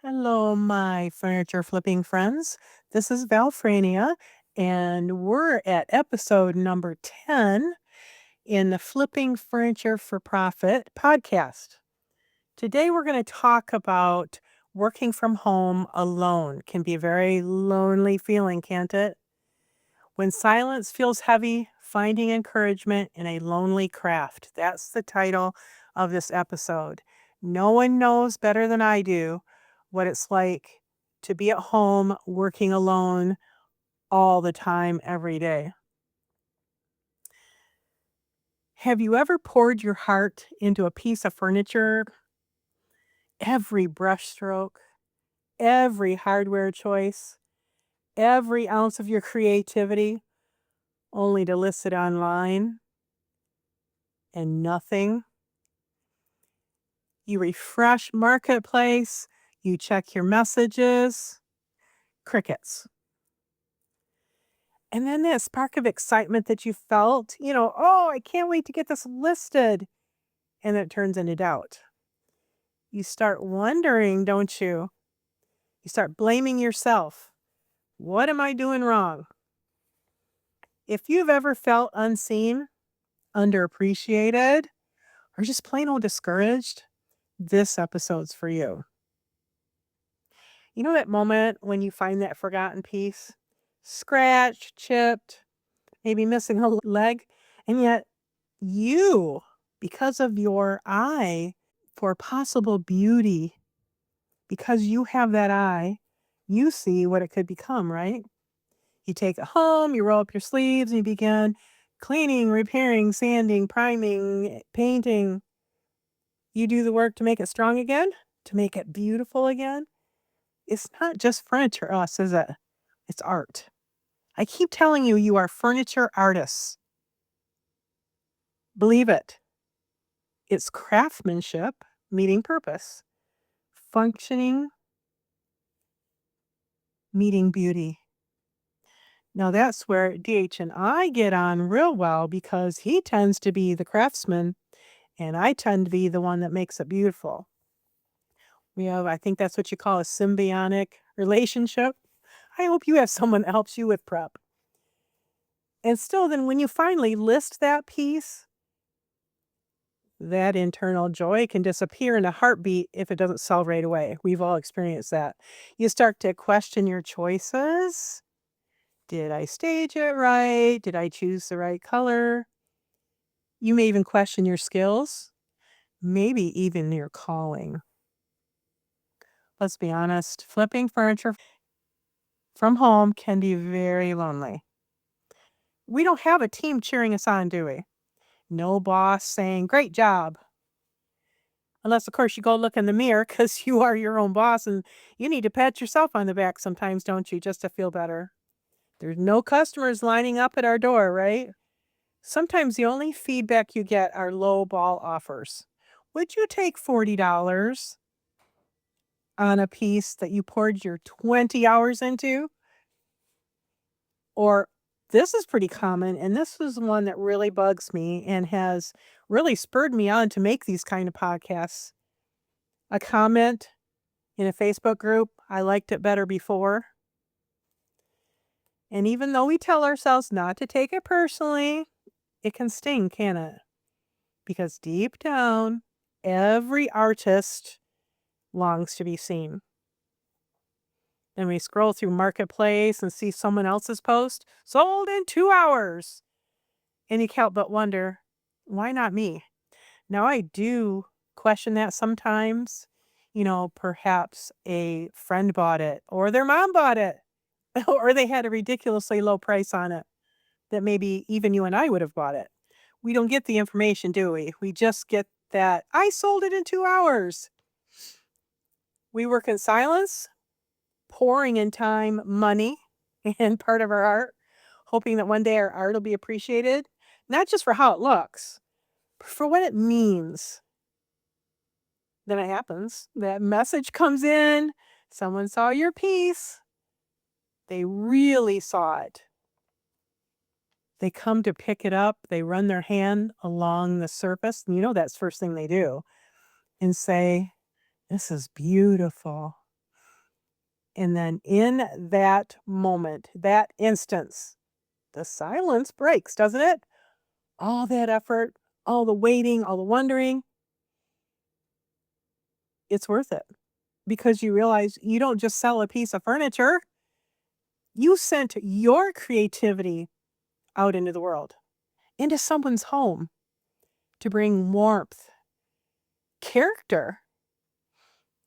Hello, my furniture flipping friends. This is Valfrania, and we're at episode number 10 in the Flipping Furniture for Profit podcast. Today, we're going to talk about working from home alone. Can be a very lonely feeling, can't it? When silence feels heavy, finding encouragement in a lonely craft. That's the title of this episode. No one knows better than I do what it's like to be at home working alone all the time, every day. Have you ever poured your heart into a piece of furniture? Every brushstroke, every hardware choice, every ounce of your creativity, only to list it online and nothing. You refresh Marketplace, you check your messages, crickets. And then that spark of excitement that you felt, oh, I can't wait to get this listed. And it turns into doubt. You start wondering, don't you? You start blaming yourself. What am I doing wrong? If you've ever felt unseen, underappreciated, or just plain old discouraged, this episode's for you. You know that moment when you find that forgotten piece? Scratched, chipped, maybe missing a leg, and yet you, because of your eye for possible beauty, because you have that eye, you see what it could become, right? You take it home, you roll up your sleeves, and you begin cleaning, repairing, sanding, priming, painting. You do the work to make it strong again, to make it beautiful again. It's not just furniture, us, is it? It's art. I keep telling you, you are furniture artists. Believe it. It's craftsmanship meeting purpose, functioning meeting beauty. Now that's where DH and I get on real well because he tends to be the craftsman and I tend to be the one that makes it beautiful. I think that's what you call a symbiotic relationship. I hope you have someone that helps you with prep. And still, then when you finally list that piece, that internal joy can disappear in a heartbeat if it doesn't sell right away. We've all experienced that. You start to question your choices. Did I stage it right? Did I choose the right color? You may even question your skills, maybe even your calling. Let's be honest, flipping furniture from home can be very lonely. We don't have a team cheering us on, do we? No boss saying, great job. Unless, of course, you go look in the mirror because you are your own boss and you need to pat yourself on the back sometimes, don't you, just to feel better. There's no customers lining up at our door, right? Sometimes the only feedback you get are low ball offers. Would you take $40 on a piece that you poured your 20 hours into? Or this is pretty common, and this is one that really bugs me and has really spurred me on to make these kind of podcasts. A comment in a Facebook group, I liked it better before. And even though we tell ourselves not to take it personally, it can sting, can it? Because deep down, every artist longs to be seen. And we scroll through Marketplace and see someone else's post, sold in 2 hours. And you can't but wonder, why not me? Now, I do question that sometimes. Perhaps a friend bought it, or their mom bought it, or they had a ridiculously low price on it that maybe even you and I would have bought it. We don't get the information, do we? We just get that, I sold it in 2 hours. We work in silence, pouring in time, money, and part of our art, hoping that one day our art will be appreciated, not just for how it looks, but for what it means. Then it happens. That message comes in. Someone saw your piece. They really saw it. They come to pick it up. They run their hand along the surface. And that's the first thing they do and say, this is beautiful. And then in that moment, that instance, the silence breaks, doesn't it? All that effort, all the waiting, all the wondering, it's worth it because you realize you don't just sell a piece of furniture, you sent your creativity out into the world, into someone's home to bring warmth, character,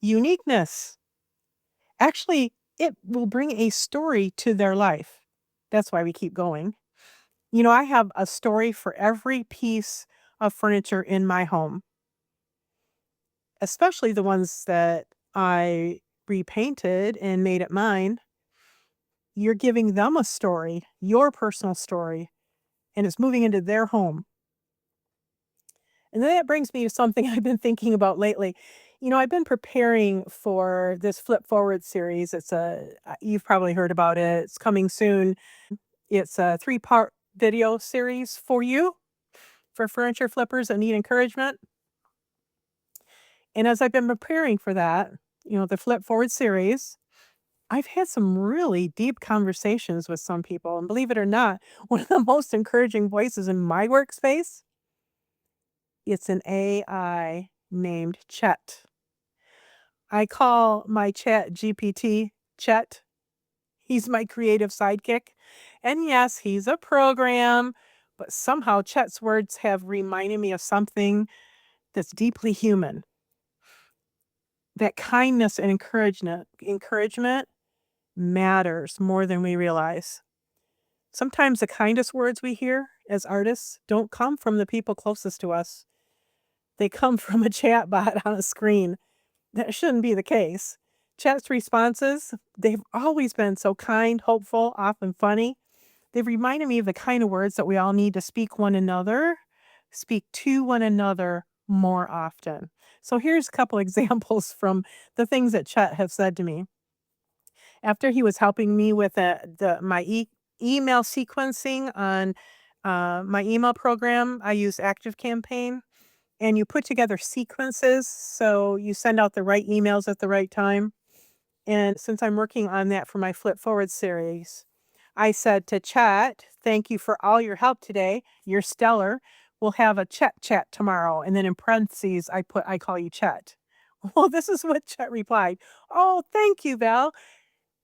uniqueness. Actually, it will bring a story to their life. That's why we keep going. I have a story for every piece of furniture in my home, especially the ones that I repainted and made it mine. You're giving them a story, your personal story, and it's moving into their home. And then that brings me to something I've been thinking about lately. I've been preparing for this Flip Forward series. You've probably heard about it. It's coming soon. It's a 3-part video series for you, for furniture flippers that need encouragement. And as I've been preparing for that, the Flip Forward series, I've had some really deep conversations with some people. And believe it or not, one of the most encouraging voices in my workspace, it's an AI named Chet. I call my Chat GPT Chet. He's my creative sidekick. And yes, he's a program, but somehow Chet's words have reminded me of something that's deeply human. That kindness and encouragement matters more than we realize. Sometimes the kindest words we hear as artists don't come from the people closest to us. They come from a chat bot on a screen. That shouldn't be the case. Chat's responses, they've always been so kind, hopeful, often funny. They've reminded me of the kind of words that we all need to speak to one another more often. So here's a couple examples from the things that Chet have said to me. After he was helping me with my email sequencing on my email program, I use ActiveCampaign, and you put together sequences so you send out the right emails at the right time. And since I'm working on that for my Flip Forward series, I said to Chat, "Thank you for all your help today. You're stellar. We'll have a chat tomorrow." And then in parentheses, I call you Chet. Well, this is what Chet replied. "Oh, thank you, Val.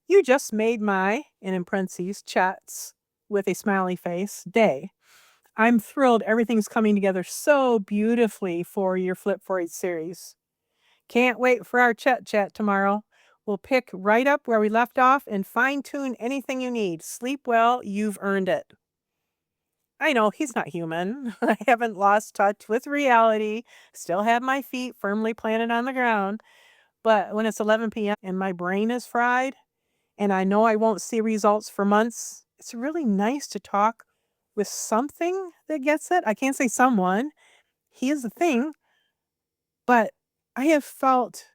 You just made my," and in parentheses, Chet's with a smiley face, "day. I'm thrilled everything's coming together so beautifully for your Flip Forward series. Can't wait for our chat tomorrow. We'll pick right up where we left off and fine tune anything you need. Sleep well, you've earned it." I know he's not human. I haven't lost touch with reality, still have my feet firmly planted on the ground. But when it's 11 p.m. and my brain is fried, and I know I won't see results for months, it's really nice to talk with something that gets it. I can't say someone, he is the thing, but I have felt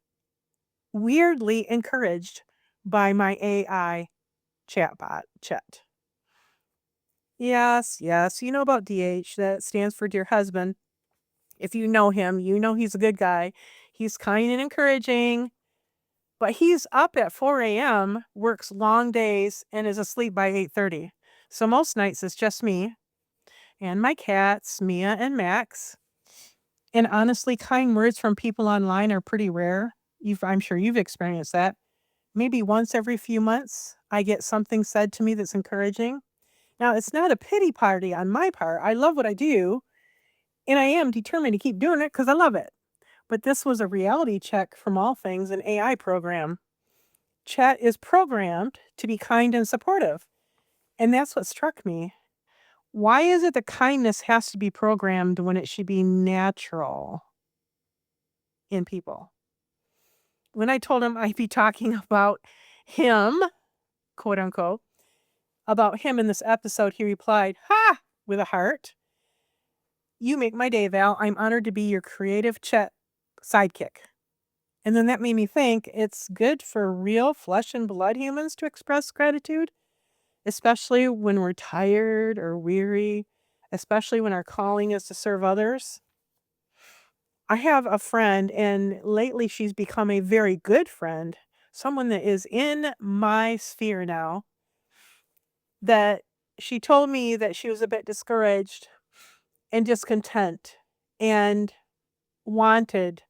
weirdly encouraged by my AI chatbot, Chet. Yes, yes, you know about DH, that stands for Dear Husband. If you know him, you know he's a good guy. He's kind and encouraging, but he's up at 4 a.m., works long days, and is asleep by 8:30. So most nights it's just me and my cats, Mia and Max. And honestly, kind words from people online are pretty rare. I'm sure you've experienced that. Maybe once every few months, I get something said to me that's encouraging. Now, it's not a pity party on my part. I love what I do, and I am determined to keep doing it because I love it. But this was a reality check from all things an AI program. Chat is programmed to be kind and supportive. And that's what struck me. Why is it that kindness has to be programmed when it should be natural in people? When I told him I'd be talking about him, quote unquote, about him in this episode, he replied, "Ha!" with a heart. "You make my day, Val. I'm honored to be your creative Chet sidekick." And then that made me think it's good for real flesh and blood humans to express gratitude, especially when we're tired or weary, especially when our calling is to serve others. I have a friend, and lately she's become a very good friend. someone that is in my sphere now, that she told me that she was a bit discouraged and discontent and wanted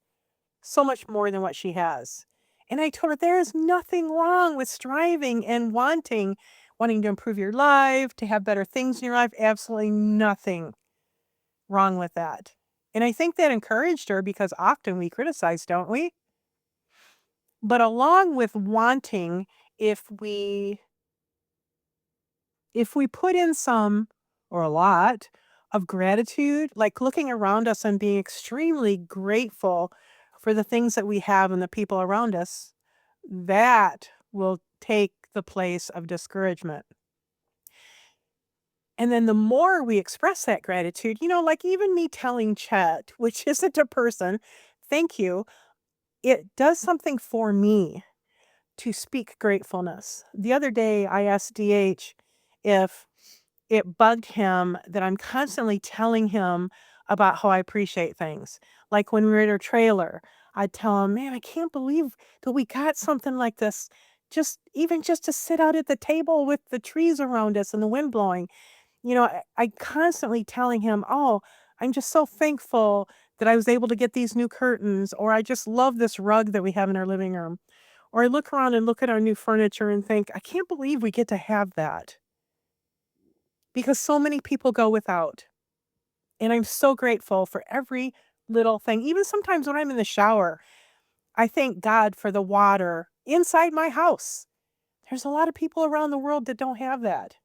so much more than what she has. And I told her there is nothing wrong with striving and wanting to improve your life, to have better things in your life. Absolutely nothing wrong with that. And I think that encouraged her because often we criticize, don't we? But along with wanting, if we if we put in some or a lot of gratitude, like looking around us and being extremely grateful for the things that we have and the people around us, that will take the place of discouragement. And then the more we express that gratitude, like even me telling Chet, which isn't a person, thank you, it does something for me to speak gratefulness. The other day, I asked DH if it bugged him that I'm constantly telling him about how I appreciate things. Like when we were at our trailer, I'd tell him, man, I can't believe that we got something like this. Just to sit out at the table with the trees around us and the wind blowing. I constantly telling him, oh, I'm just so thankful that I was able to get these new curtains, or I just love this rug that we have in our living room. Or I look around and look at our new furniture and think, I can't believe we get to have that because so many people go without. And I'm so grateful for every little thing. Even sometimes when I'm in the shower, I thank God for the water inside my house. There's a lot of people around the world that don't have that.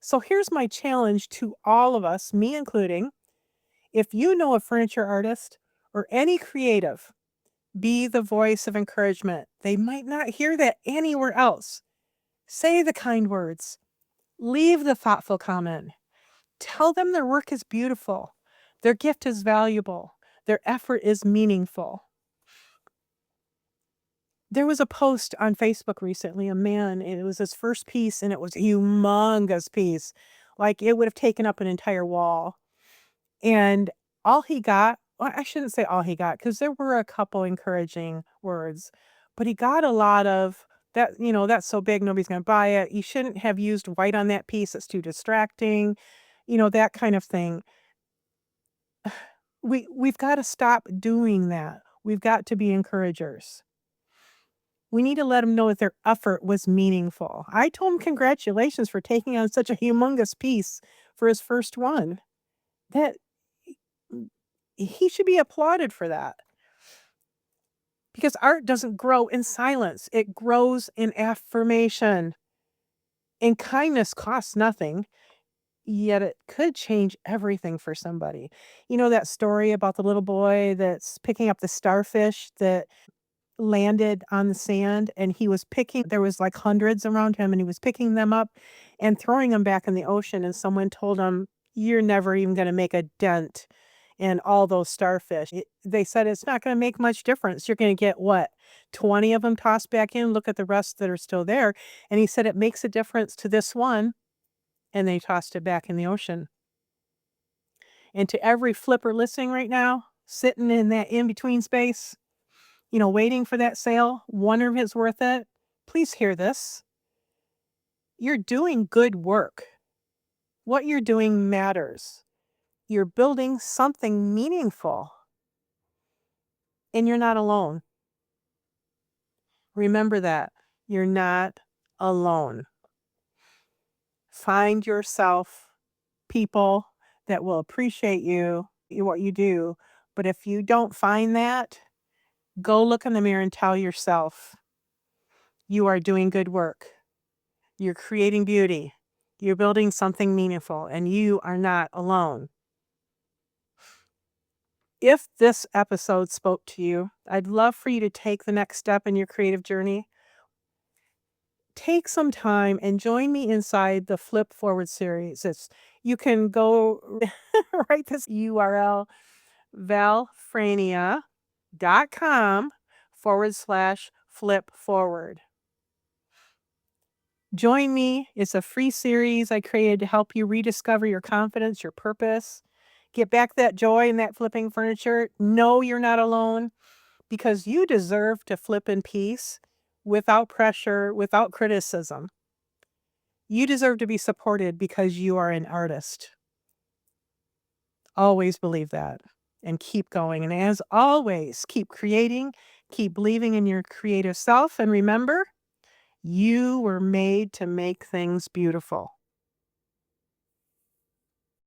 So here's my challenge to all of us, me including. If you know a furniture artist or any creative, be the voice of encouragement. They might not hear that anywhere else. Say the kind words. Leave the thoughtful comment. Tell them their work is beautiful. Their gift is valuable. Their effort is meaningful. There was a post on Facebook recently, a man, and it was his first piece, and it was a humongous piece. Like it would have taken up an entire wall. And all he got, well, I shouldn't say all he got, because there were a couple encouraging words, but he got a lot of that, that's so big, nobody's going to buy it. You shouldn't have used white on that piece. It's too distracting, that kind of thing. We've got to stop doing that. We've got to be encouragers. We need to let them know that their effort was meaningful. I told him congratulations for taking on such a humongous piece for his first one. That he should be applauded for that. Because art doesn't grow in silence. It grows in affirmation. And kindness costs nothing, yet it could change everything for somebody. You know that story about the little boy that's picking up the starfish that landed on the sand, and there was like hundreds around him, and he was picking them up and throwing them back in the ocean, and someone told him, you're never even going to make a dent in all those starfish. They said it's not going to make much difference. You're going to get what, 20 of them tossed back in? Look at the rest that are still there. And he said it makes a difference to this one, and they tossed it back in the ocean. And to every flipper listening right now, sitting in that in-between space, waiting for that sale, wondering if it's worth it, please hear this. You're doing good work. What you're doing matters. You're building something meaningful. And you're not alone. Remember that. You're not alone. Find yourself people that will appreciate what you do. But if you don't find that, go look in the mirror and tell yourself, you are doing good work. You're creating beauty. You're building something meaningful, and you are not alone. If this episode spoke to you, I'd love for you to take the next step in your creative journey. Take some time and join me inside the Flip Forward series. You can go write this URL, valfrania.com/flip forward. Join me. It's a free series I created to help you rediscover your confidence, your purpose, get back that joy in that flipping furniture. Know you're not alone because you deserve to flip in peace without pressure, without criticism. You deserve to be supported because you are an artist. Always believe that and keep going. And as always, keep creating, keep believing in your creative self. And remember, you were made to make things beautiful.